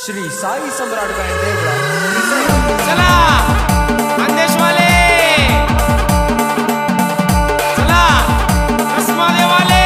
श्री साई सम्राट band Deola. चला खानदेशवाले, चला अस्मादेवाले,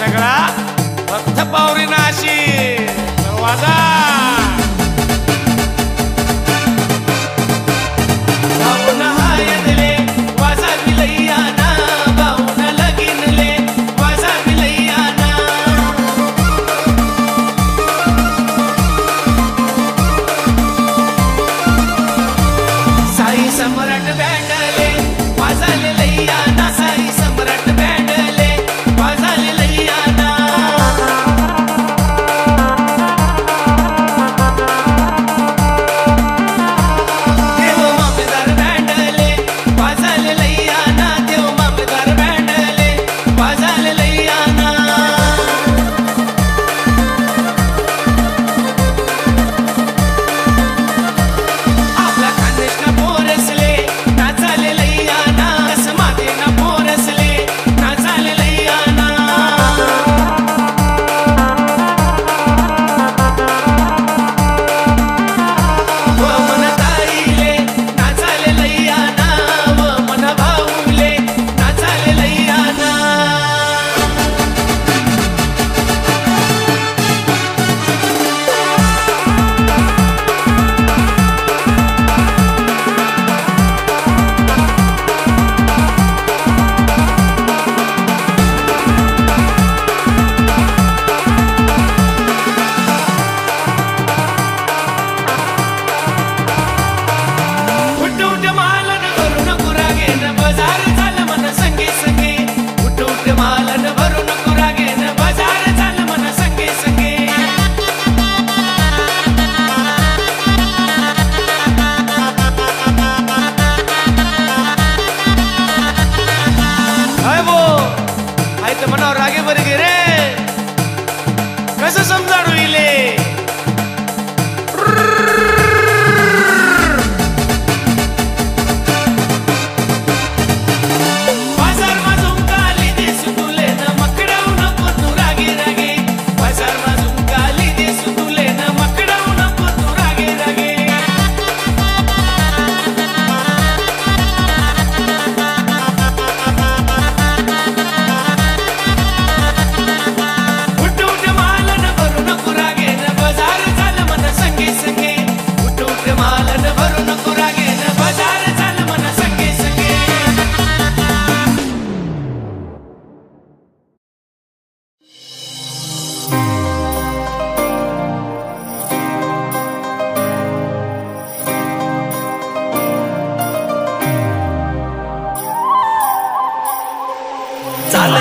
सगळा फक्त पावरी नाशी दरवाजा बाऊन हायदले वाजा मिलैयाना बाऊन लगिनले वाजा मिलैयाना साई सम्राट बँडले वाजाले लैयाना साई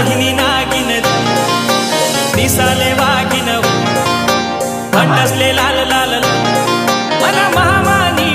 चालहिनी नागिन दिसाले वागिन अंडसले लाल लाल मन महामानी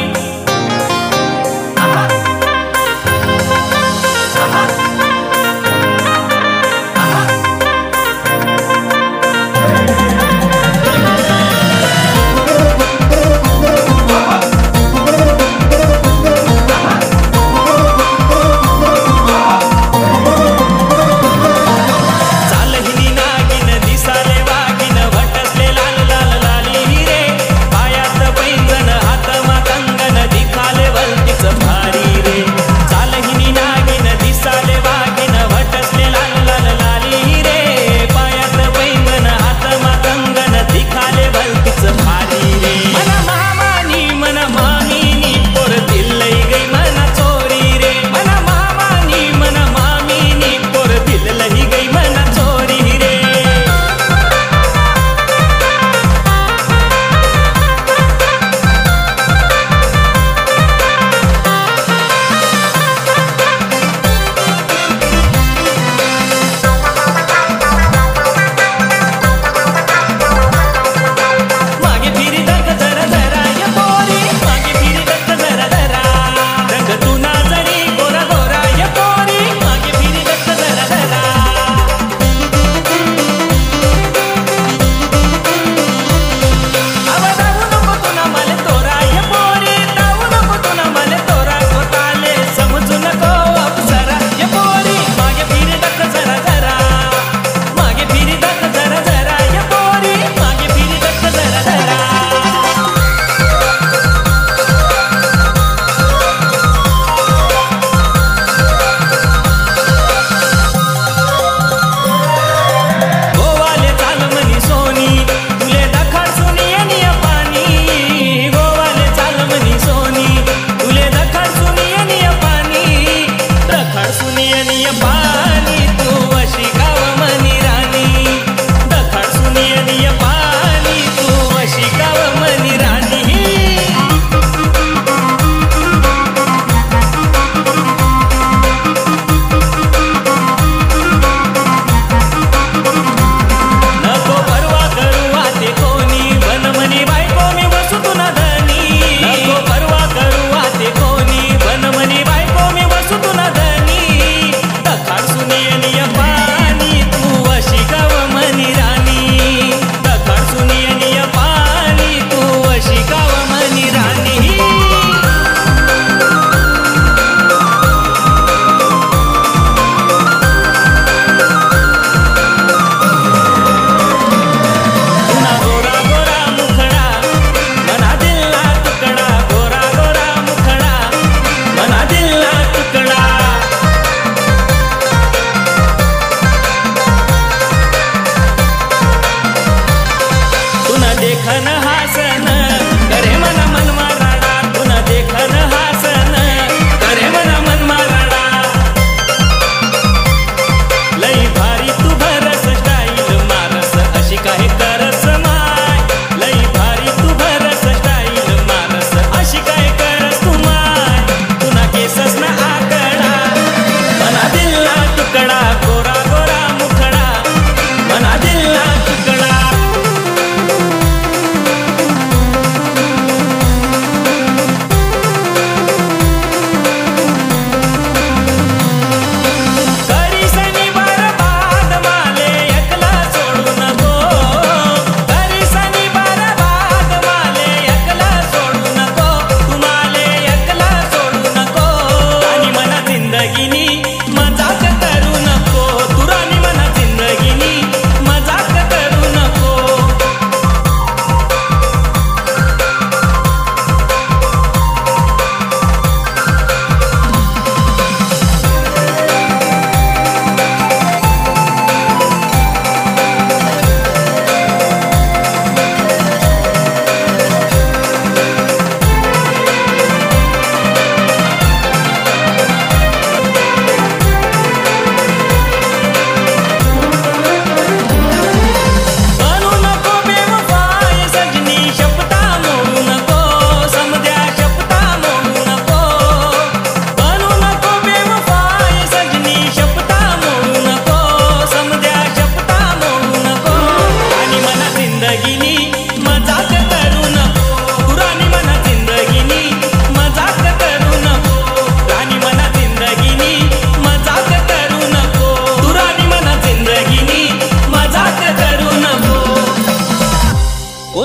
चालहिनी नागिन दिसाले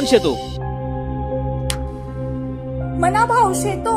शेतो मना भाव शेतो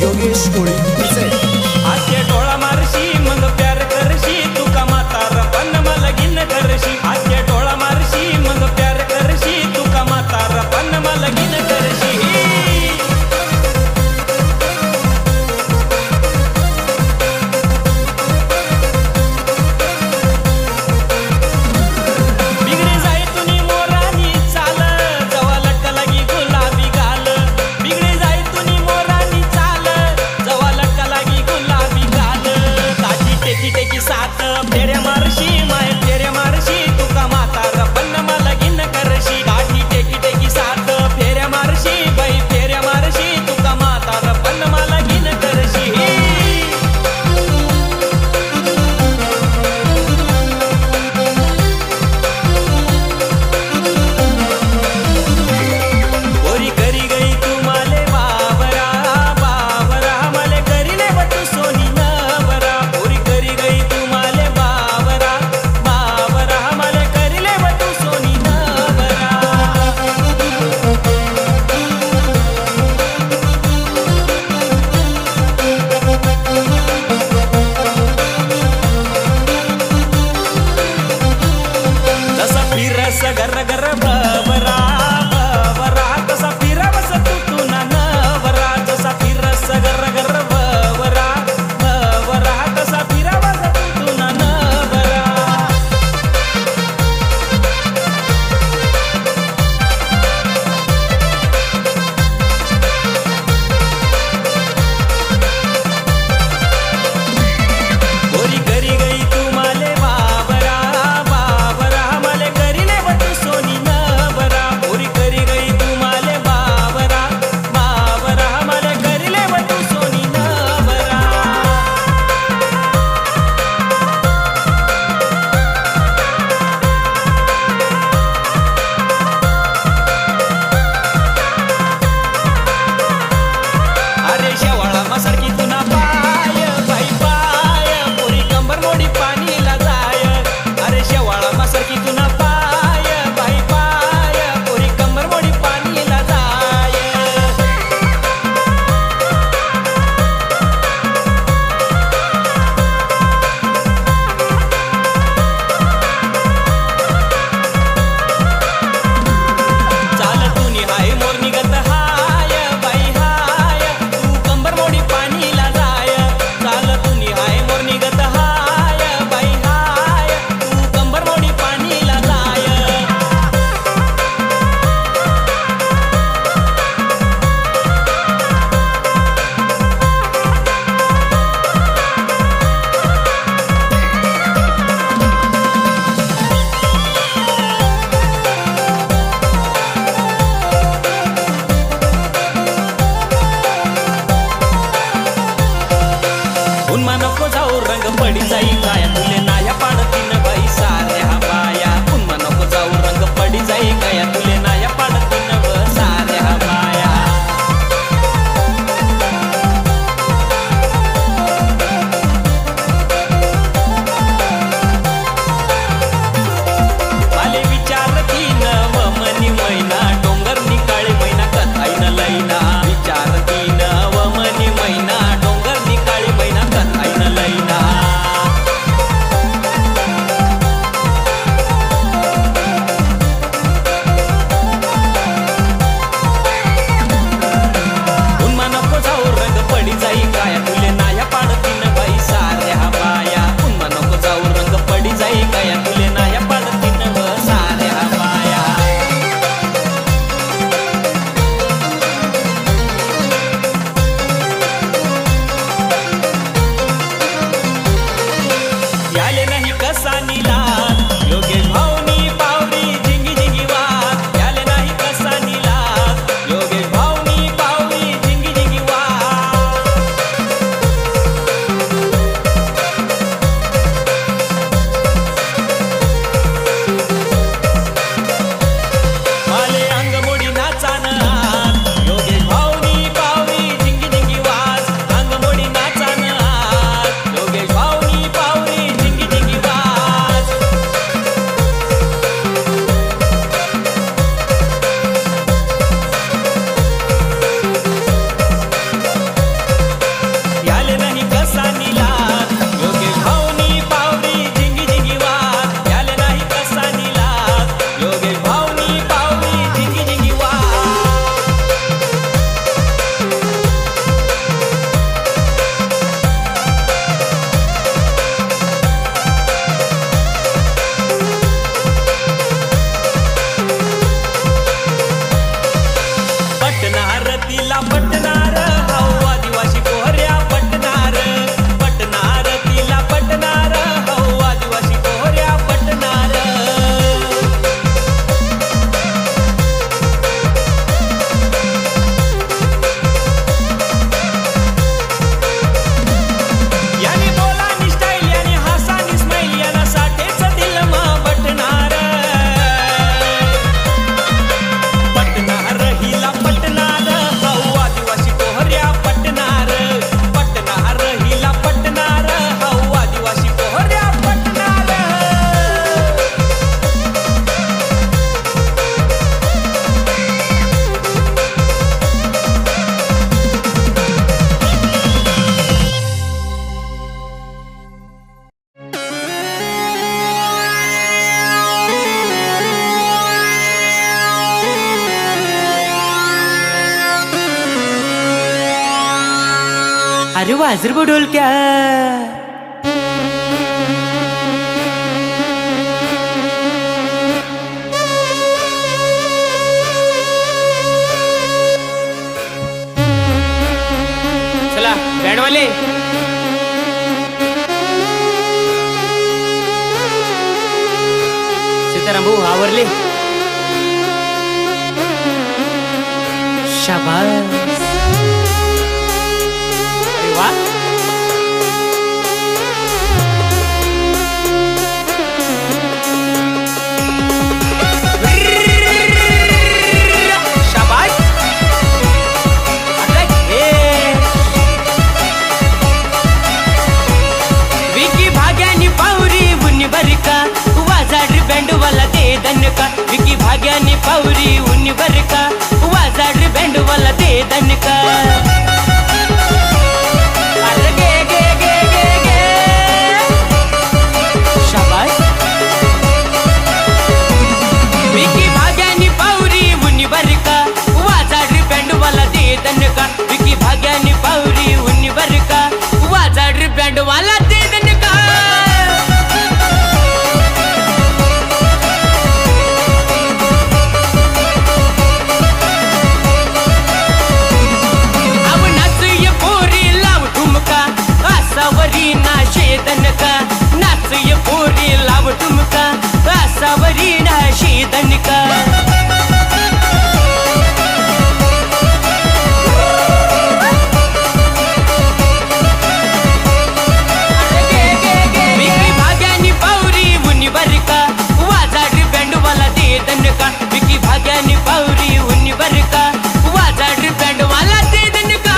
योगेश कोळी आजचे डोळा मारशी मग प्यार करशी तुका म्हातार पण मला गिन करशी आजचे डोळा मारशी मग प्यार करशी तुका म्हातार पण मला गिन करशी बिगडे जाय तुनी मोरानी चाल जवा लटका लागी गुलाबी गाल बिगडे जाय तुनी मोरानी चाल जवा लटका लागी गुलाबी गाल काठी टेकी टेकी सात फेऱ्या मारशी माय फेऱ्या मारशी तुका म्हातार पण मला गिन करशी काठी टेकी टेकी सात फेऱ्या मारशी बाई फेऱ्या मारशी तुका म्हातार पण मला गिन करशी ओरी करी गई तू माले बाबरा बाबरा मले करीले बटू सोनी नवरा ओरी करी गई तू माले बाबरा बाबरा मले करीले बटू सोनी नवरा जसा फिरस गर गर बबरा बबरा तसा फिरवस तू ना नवरा जसा फिरस गर गर बबरा बबरा तसा फिरवस तू ना नवरा ओरी करी गई तू माले बाबरा बाबरा मले करीले बटू सोनी नवरा अरे वाजर ढोलक्या चला बँडवाले सीताराम भाऊ आवरले शाबास अरे वा शाबास आता घे विकी भाग्यानी पावरी उन्नी बरका वाजाड बँडवाला दे दणका विकी भाग्यानी पावरी उन्नी बरका वाजाड बँडवाला दे दणका अरे गे गे गे गे गे शाबास विकी भाग्यानी पावरी उन्नी बरका वाजाड बँडवाला दे दणका विकी भाग्यानी पावरी उन्नी बरका वाजाड बँडवाला दे दणका आसावरी ना शेदनका नाचय पोरी लाव ठुमका आसावरी ना शेदनका विकी भाग्यानी पावरी उन्नी बरका वाजाड बँडवाला दे दणका विकी भाग्यानी पावरी उन्नी बरका वाजाड बँडवाला दे दणका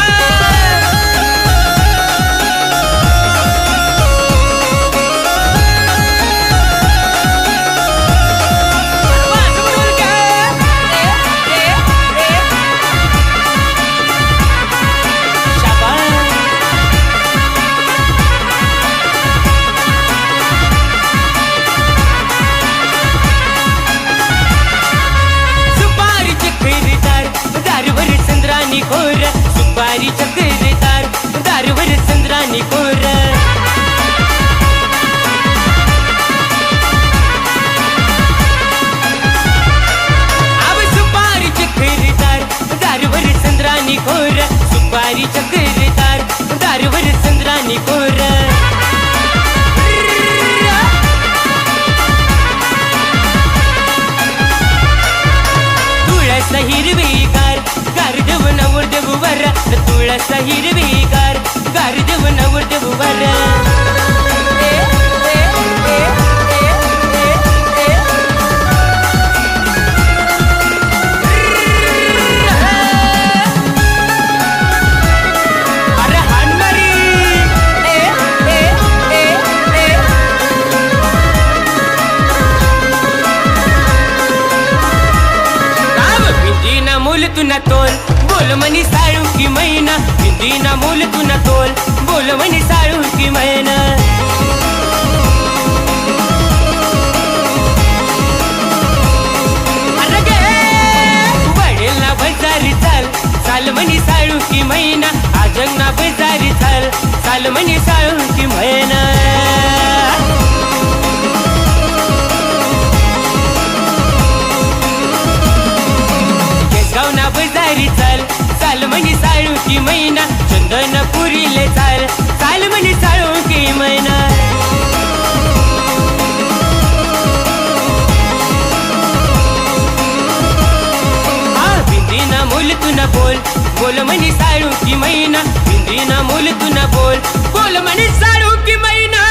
खोर सुपारी चक्करदार दारवर चंद्रानी खोर अब सुपारी चक्करदार दारवर चंद्रानी खोर सुपारी चक्करदार दारवर चंद्रानी खोर तुळस हिरवीगार गारदेव नवर देव वर तुळस हिरवीगार गारदेव नवर देव वर अरे हानमारी हिंदीना मूल तुना तोल बोल मनी साळू की मैना हिंदीना मूल तुना तोल बोल मनी साळू की मैना अरे गे वडेला बजारी चाल चाल मनी साळू की मैना आजंगना बजारी चाल चाल मनी साळू की मैना गावना बजारी चाल चाल म्हणी साळू की मैना चंदन पुरीले चाल चाल म्हणी साळू की मैना बिंदीना मूल तुना बोल बोल म्हणी साळू की मैना बिंदीना मूल तुना बोल बोल म्हणी साळू की मैना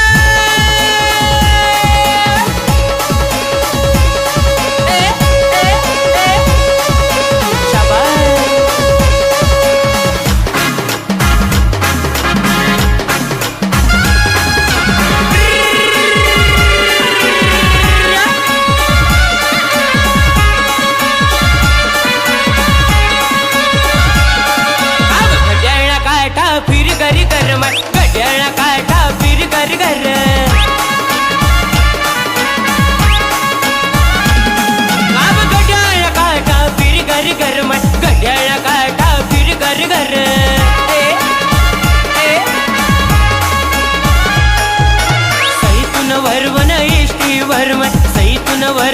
फिर गरी कर गड्याळा काटा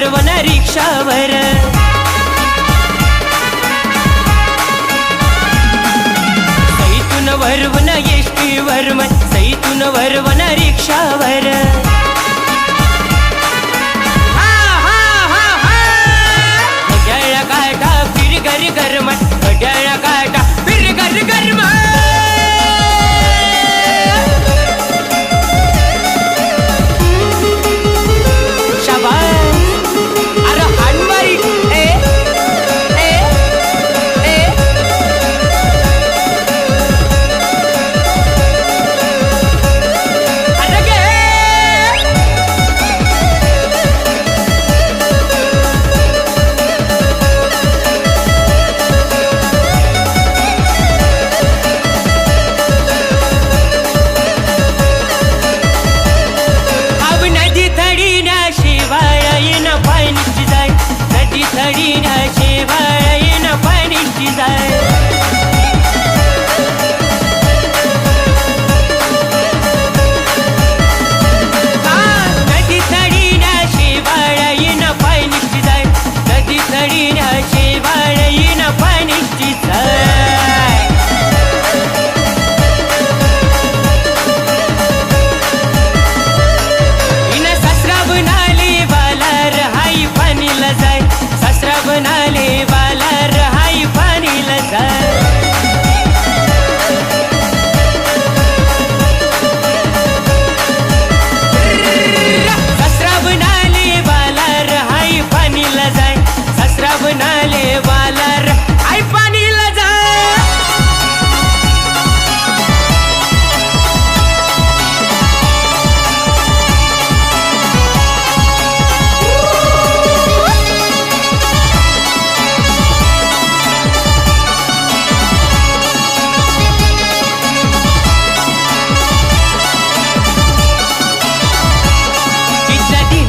वरवण रिक्षावर सईतून वरवण एसटीवर सईतून वरवण रिक्षावर घड्याळ काटा फिर घर गरमट घड्याळ काटा फिर घर गरमट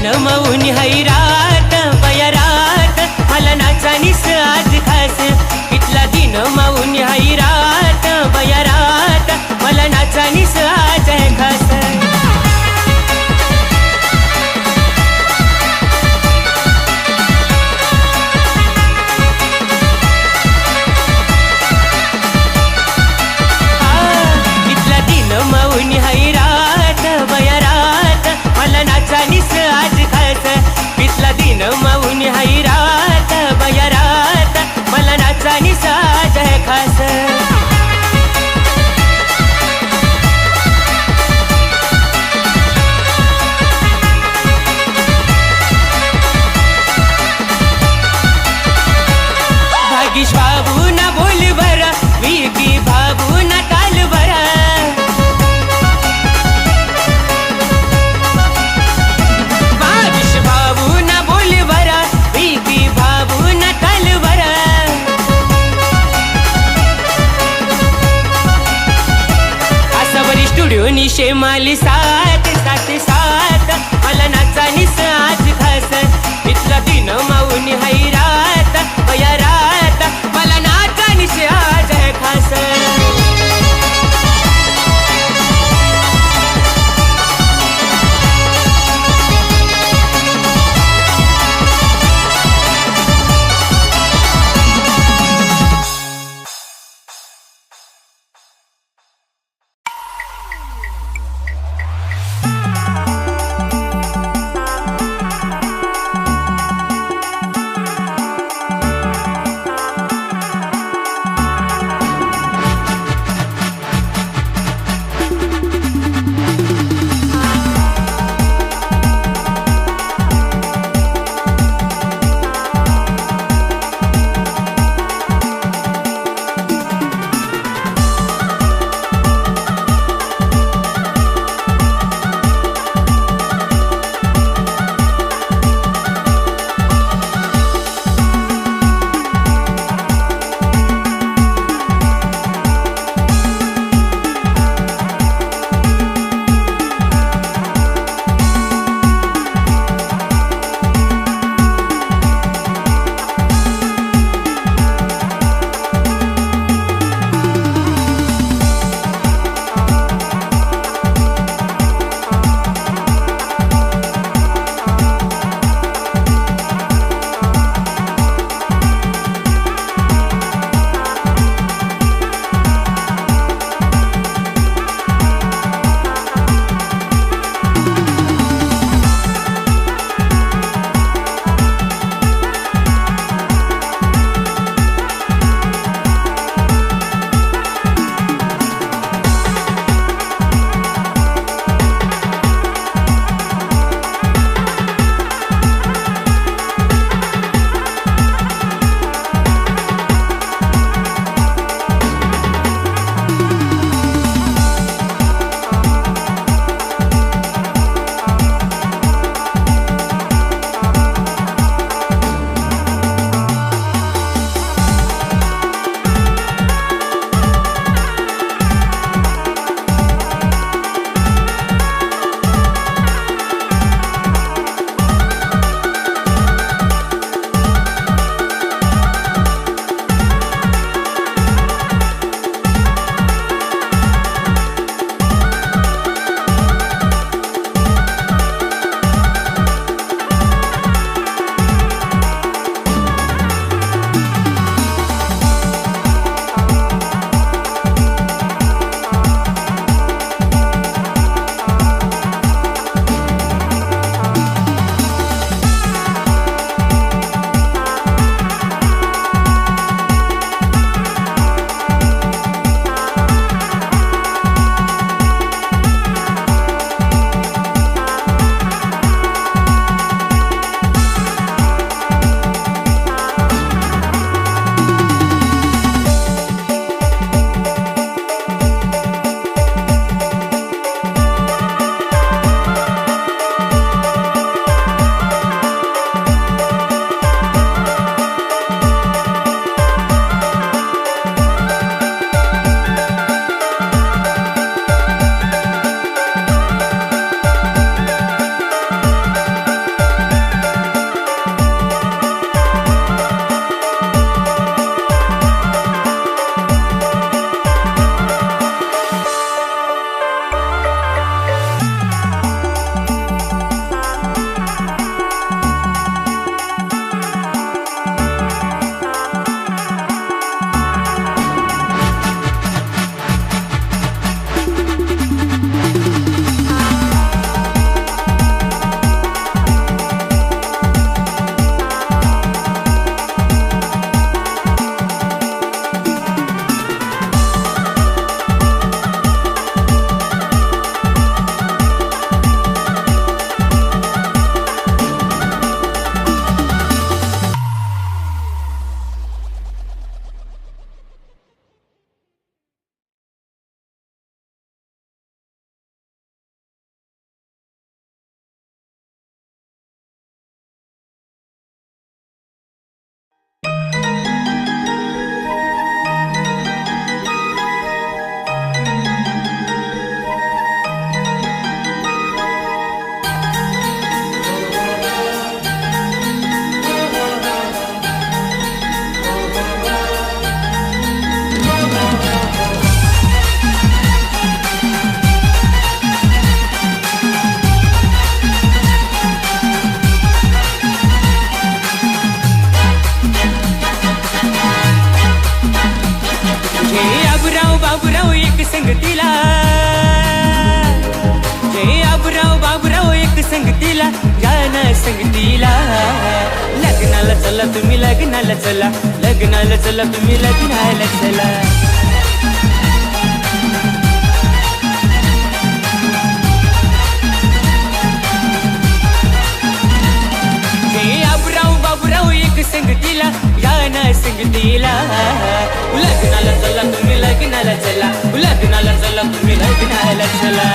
नमवून हैरात बयरात मला नाचानीस आज खास इथला दिन मावून हैरात बयरात मला नाचानीस आज आहे खास इथला दिन मावून हैरात बयरात मला नाचानीस आज इथला दिन मावून हैरात बयरात मला नाचानी साज है खास भागीश बाबू ना बोल बरा विकी बाबू ना टाल बरा निशे माली साथ साथ साथ मला नाचानीस आज खास इथला दिन मावून हैरात बयरात मला नाचानीस आज है खास बाबूराव एक संगतीला, जय आबूराव बाबूराव एक संगतीला, गाणं संगतीला. लग्नाला चला तुम्ही लग्नाला चला, लग्नाला चला तुम्ही लग्नाला चला. जय आबूराव बाबूराव एक संगतीला, गाणं संगतीला. लग्नाला चला तुम्ही लग्नाला चला, लग्नाला चला तुम्ही लग्नाला चला.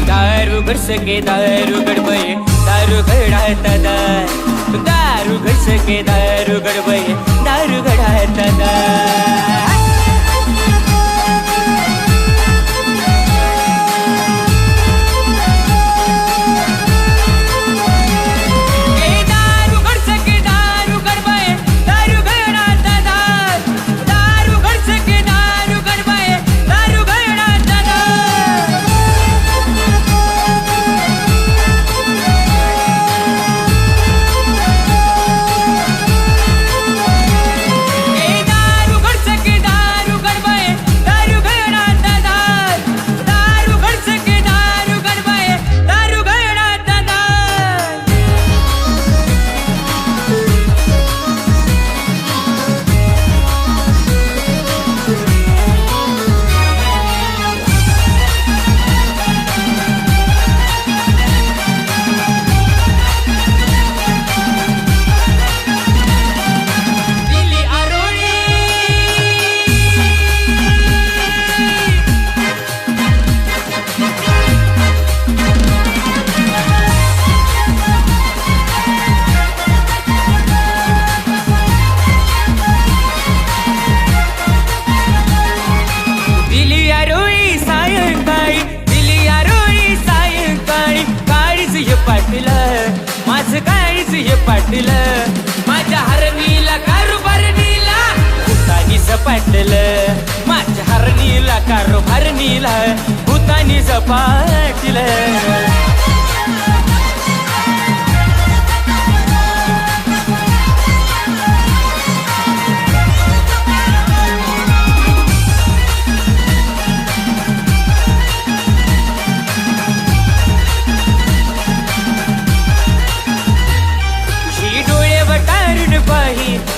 दारू घर सके दारू गडबय, दारू गडात दारू घर सके दारू गडबय, दारू गडात. माझं काळीच हे पाटील, माझ्या हरणीला कारोबारणीला भूतानी झपाटलं, माझ्या हरणीला कारोबारणीला भूतानी झपाटलं.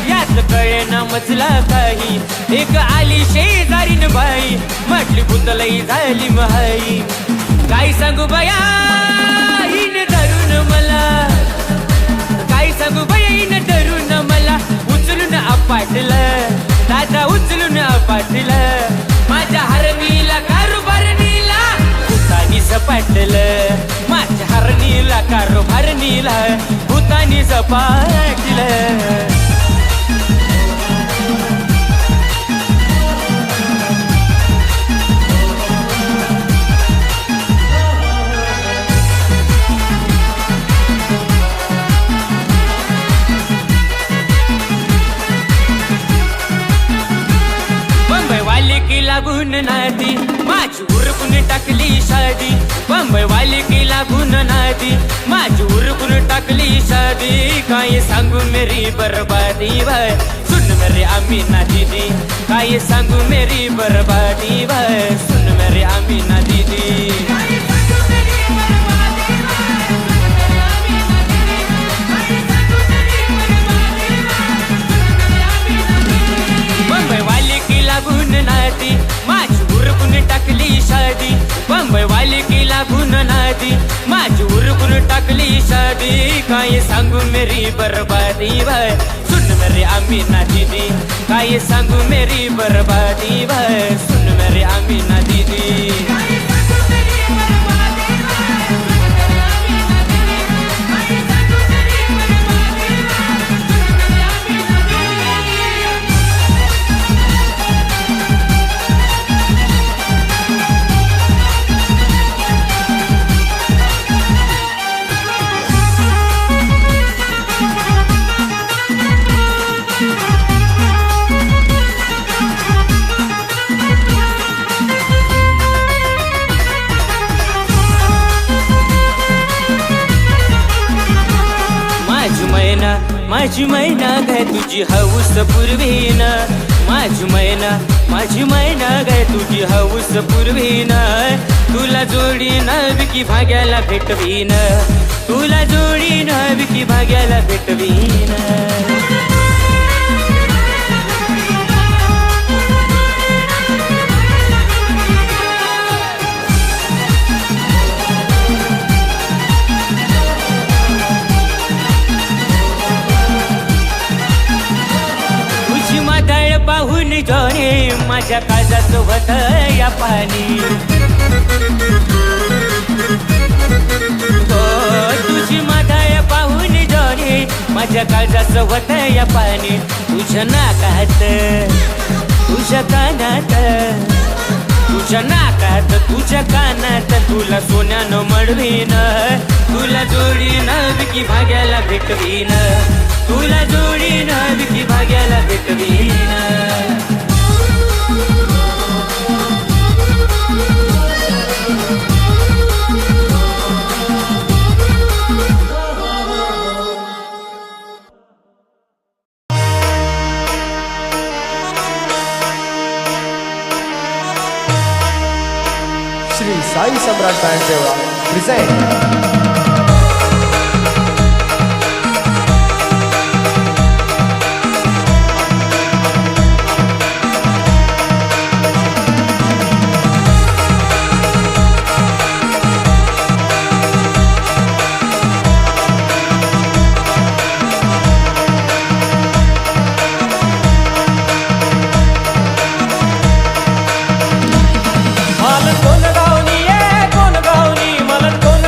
यात कळेना मजला काही, एक आली शेजारीन बाई, म्हटली भूतलई झाली महाई. काय सांगू बया हिन धरून मला, काय सांगू बया हिन धरून मला, उचलून अपाटलं दादा उचलून अपाटलं. माझ्या हरणीला कारोबारणीला भूतानी झपाटलं, माझ्या हरणीला कारोबारणीला भूतानी झपाटलं. लागून नादी माझी उरकून टाकली शादी, बंबई वाली की लागून नादी माझी उरकून टाकली शादी. काय सांगू मेरी बर्बादी भाई, सुन मेरी अमीना दीदी, काय सांगू मेरी बर्बादी भाई, सुन मेरी अमीना दीदी. बंबई वाली की लागून नादी माझी उरकून टाकली शादी, बंबई वाली की लागून नादी माझी उरकून टाकली शादी. काय सांगू मेरी बर्बादी भाई, सुन मेरी अमीना दीदी, काय सांगू मेरी बर्बादी भाई, सुन मेरी अमीना दीदी. माझी मैना गाय तुझी हौस पुरवीन माझी मैना गाय तुझी हौस पुरवीन तुला जोडी विकी भाग्याला भेटवीन तुला जोडी विकी भाग्याला भेटवीन तुझी मादळ पाहून जोरे माझ्या काळजाचं होत या पाणी तुझी मादळ पाहून जोरे माझ्या काळजाचं होत या पाणी तुझ्या नाकात तुझ्या कानात तुझ्या कानात तुला सोन्यानं मडवीन तुला जोडीन विकी भाग्याला भेटवीन तुला जोडीन विकी भाग्याला भेटवीन श्री साई सम्राट बँड देवळा प्रेझेंट मला कोण गावनी मला कोण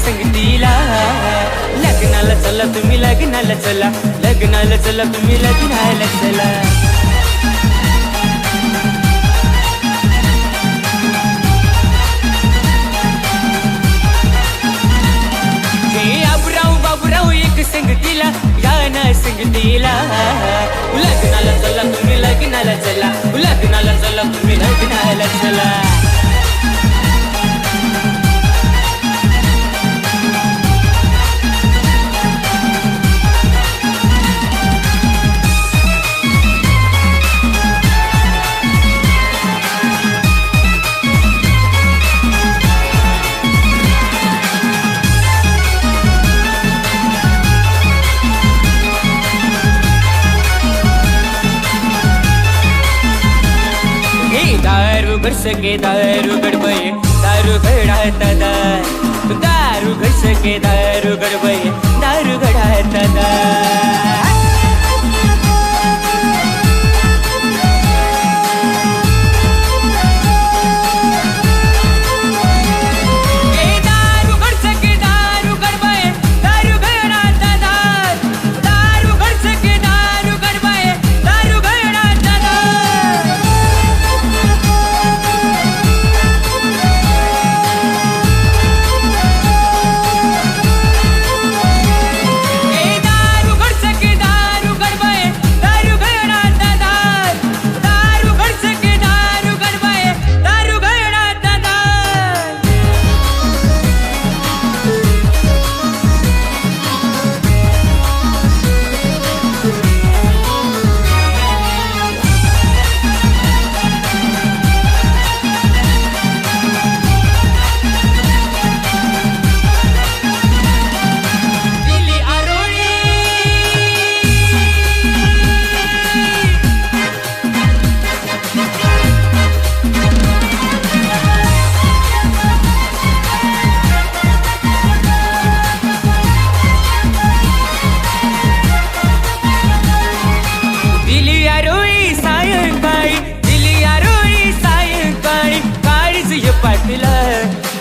संगतीला लग्नाला चला तुम्ही लग्नाला चला लग्नाला चला तुम्ही लग्नाला चला बाबूराव एक संगतीला गाणं संगतीला लग्नाला चला तुम्ही लग्नाला चला लग्नाला चला तुम्ही लग्नाला चला दारू घर सके दारू गडबये दारू घडात दारू घर सके दारू गडबये दारू घडात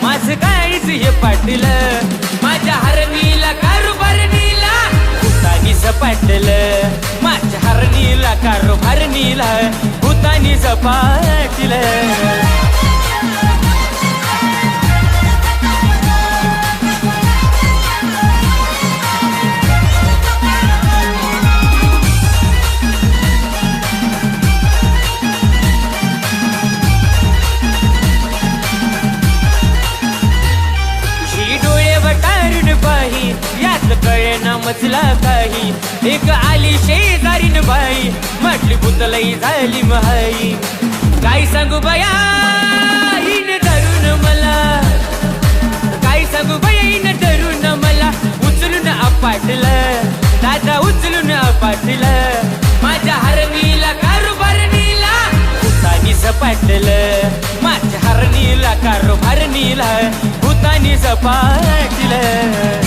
माझं काळीच हे पाटील माझ्या हरणीला कारुबारणीला भूतानी झपाटल माझ्या हरणीला कारुबारणीला भूतानी झपाटल यात कळेना मजला काही एक आली शेजारीन बाई म्हटली भूतलई झाली महाई काय सांगू बया इन धरून मला काय सांगू बया इन धरून मला उचलून आपटलं दादा उचलून आपटलं माझ्या हरणीला कारुबारणीला भूतानी झपाटलं माझ्या हरणीला कारुबारणीला भूतानी झपाटलं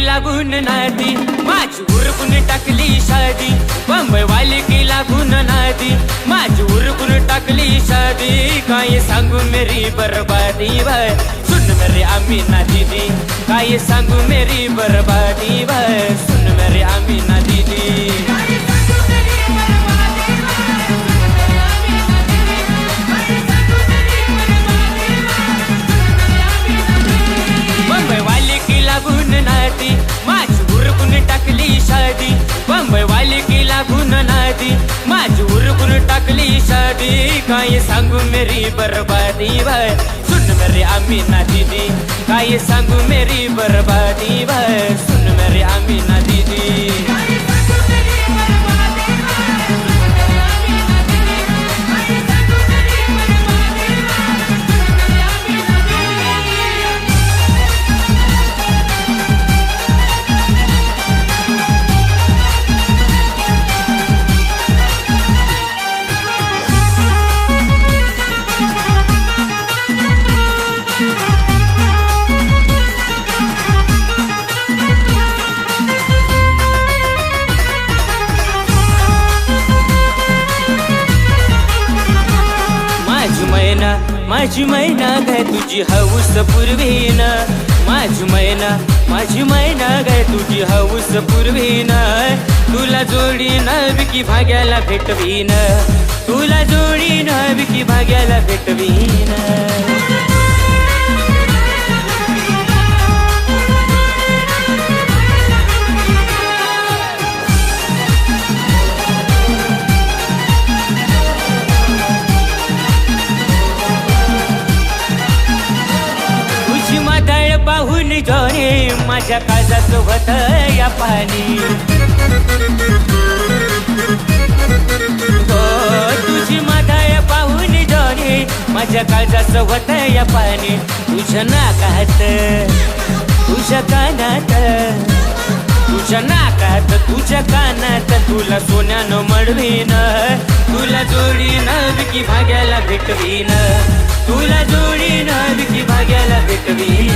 लागून नादी माझी उरकून टाकली शादी बंबई वाली की लागून नादी माझी उरकून टाकली शादी काय सांगू मेरी बर्बादी भाई सुन मेरी अमीना दीदी काय सांगू मेरी बर्बादी भाई सुन मेरी अमीना दीदी बंबई वाली की लागून नादी माझी उरकून टाकली शादी बंबई वाली की लागून नादी माझी उरकून टाकली शादी काय सांगू मेरी बर्बादी भाई सुन मेरी अमीना दीदी काय सांगू मेरी बर्बादी भाई सुन मेरी अमीना दीदी माझी मैना गाय तुझी हौस पुरवीन माझी मैना गाय तुझी हौस पुरवीन तुला जोडी विकी भाग्याला भेटवीन तुला जोडी विकी भाग्याला भेटवीन पाहून जोरे माझ्या काळजात होत या पाणी तुझी मादाळ पाहून जोरे माझ्या काळजात होत या पाणी तुझ्या नाकात तुझ्या कानात तुझ्या नाकात तुझ्या कानात तुला सोन्यानं मडवीन तुला जोडीन विकी भाग्याला भेटवीन तुला जोडीन विकी भाग्याला भेटवीन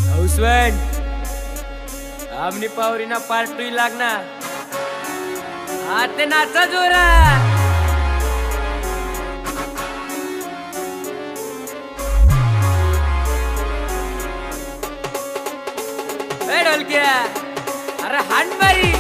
हाऊसवॅन आमनी पावरीना पार्टी लागणार आते नाचा जोरा ढोलक्या अरे हाण बारी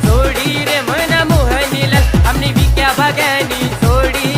जोडी रे मना मोहनीला आमनी विक्या भाग्यानी जोडी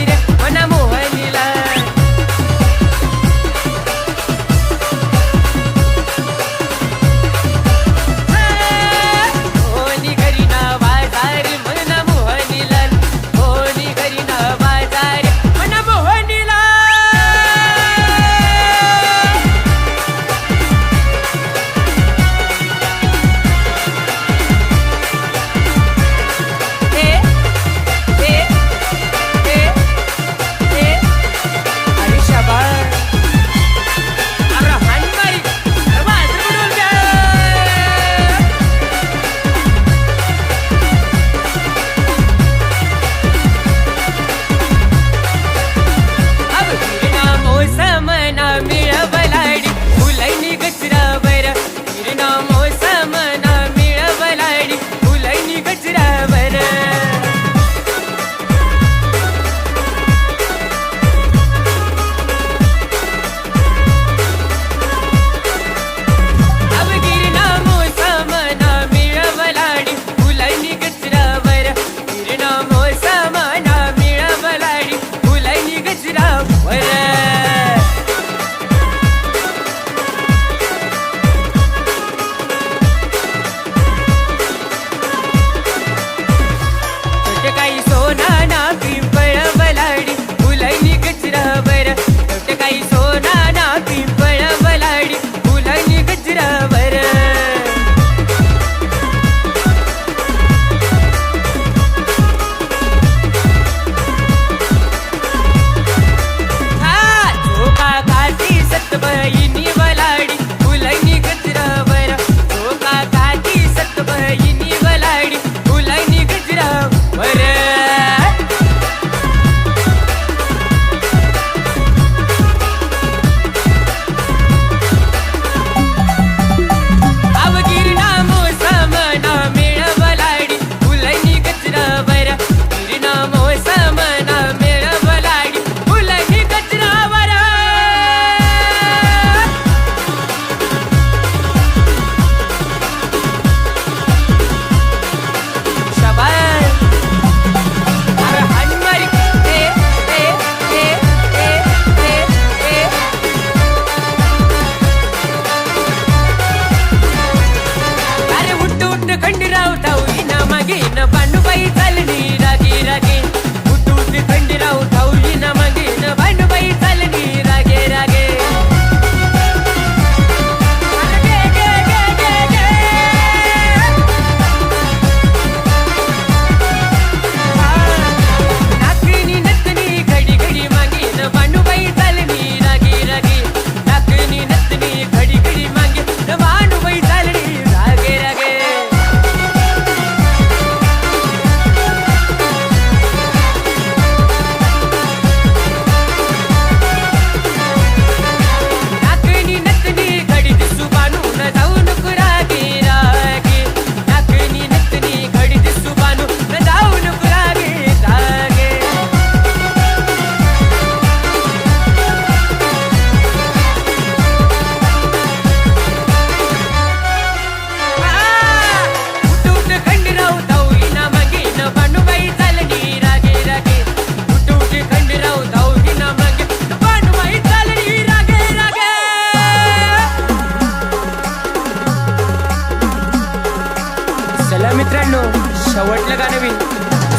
चला मित्रांनो, शेवटलं गाणं बी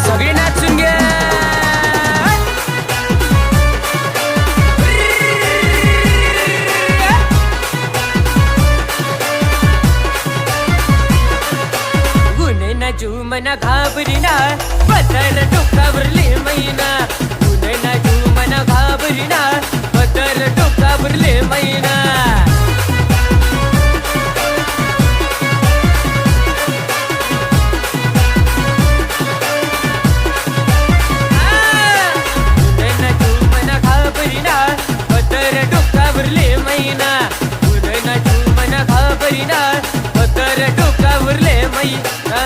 सगळे नाचून घ्या. गुन्हे ना जू मना घाबरीना, पदर डोकावरले मैना. गुन्हे ना जू मना घाबरीना, पदर डोकावरले मैना. पतर डोकावरले मैना.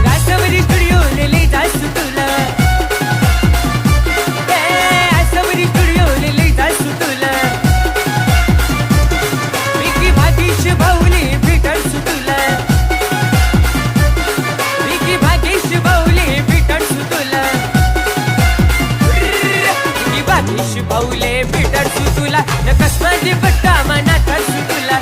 घासावरी स्टुडिओ लिहिले जासू तुला, घासावरी स्टुडिओ लिहिले जासू तुला. विकी भागीश भाऊली भेटायचो तुला, विकी भागीश भाऊली भेटायचो तुला. विकी भागीश भाऊले भेटायचो तुला, नकस माझे पट्टा मनात असू तुला.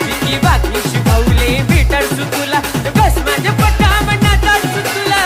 विकी भागीश भाऊले भेटायचो तुला, नकस माझे पट्टा मनात असू तुला.